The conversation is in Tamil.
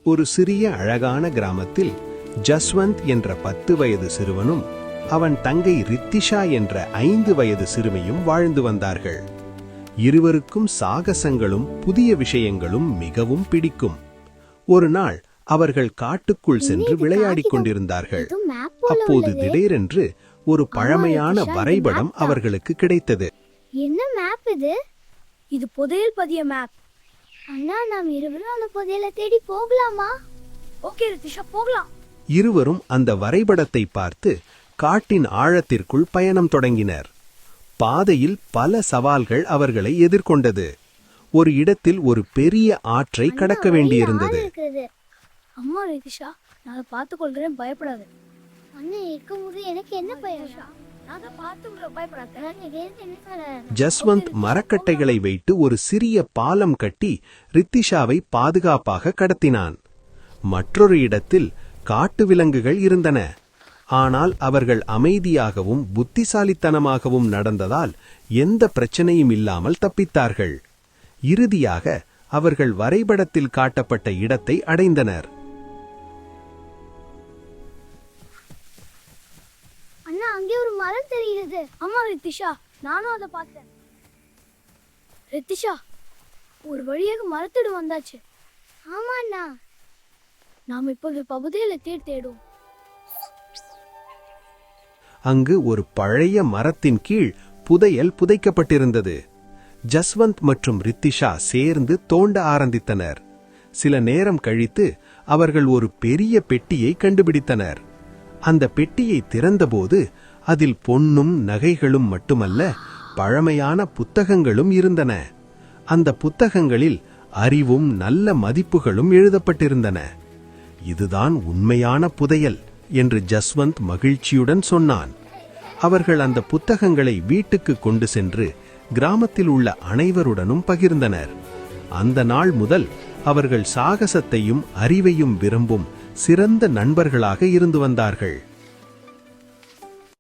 ஒரு சிறிய அழகான கிராமத்தில் ஜஸ்வந்த் என்ற 10 வயது சிறுவனும் அவன் தங்கை ரித்திஷா என்ற 5 வயது சிறுமியும் வாழ்ந்து வந்தார்கள். இருவருக்கும் சாகசங்களும் புதிய விஷயங்களும் மிகவும் பிடிக்கும். ஒரு நாள் அவர்கள் காட்டுக்குள் சென்று விளையாடிக் கொண்டிருந்தார்கள். அப்போது திடீரென்று ஒரு பழமையான வரைபடம் அவர்களுக்கு கிடைத்தது. என்ன மேப் இது? இது புதையல் பதிய மேப். அண்ணா, நாம் இருவரும் அந்த புதையலை தேடி போகலாமா? ஓகே ரித்திஷா, போகலாம். இருவரும் அந்த வரைபடத்தை பார்த்து காட்டின் ஆழத்திற்குள் பயணம் தொடங்கினர். பாதையில் பல சவால்கள் அவர்களை எதிர்கொண்டது. ஒரு இடத்தில் ஒரு பெரிய ஆற்றை கடக்க வேண்டியிருந்தது. அம்மா ரித்திஷா, நான் பார்த்து கொள்கிறேன், பயப்படாது. அண்ணா இருக்கும்போது எனக்கு என்ன பயம்? ஜஸ்வந்த் மரக்கட்டைகளை வைத்து ஒரு சிறிய பாலம் கட்டி ரித்திஷாவை பாதுகாப்பாக கடத்தினான். மற்றொரு இடத்தில் காட்டு விலங்குகள் இருந்தன. ஆனால் அவர்கள் அமைதியாகவும் புத்திசாலித்தனமாகவும் நடந்ததால் எந்த பிரச்சனையும் இல்லாமல் தப்பித்தார்கள். இறுதியாக அவர்கள் வரைபடத்தில் காட்டப்பட்ட இடத்தை அடைந்தனர். அண்ணா, அங்கே ஒரு மரம் தெரிகிறது. அம்மா ரித்திஷா, நானும் அதை பார்த்தேன். ரித்திஷா, ஒரு வழியாக மரத்திடு வந்தாச்சு. ஆமா அண்ணா, நாம் இப்போது பகுதியில தேடுவோம். அங்கு ஒரு பழைய மரத்தின் கீழ் புதையல் புதைக்கப்பட்டிருந்தது. ஜஸ்வந்த் மற்றும் ரித்திஷா சேர்ந்து தோண்ட ஆரம்பித்தனர். சில நேரம் கழித்து அவர்கள் ஒரு பெரிய பெட்டியை கண்டுபிடித்தனர். அந்த பெட்டியை திறந்தபோது அதில் பொன்னும் நகைகளும் மட்டுமல்ல, பழமையான புத்தகங்களும் இருந்தன. அந்த புத்தகங்களில் அறிவும் நல்ல மதிப்புகளும் எழுதப்பட்டிருந்தன. இதுதான் உண்மையான புதையல் என்று ஜஸ்வந்த் மகிழ்ச்சியுடன் சொன்னான். அவர்கள் அந்த புத்தகங்களை வீட்டுக்கு கொண்டு சென்று கிராமத்தில் உள்ள அனைவருடனும் பகிர்ந்தனர். அந்த நாள் முதல் அவர்கள் சாகசத்தையும் அறிவையும் விரும்பும் சிறந்த நண்பர்களாக இருந்து வந்தார்கள்.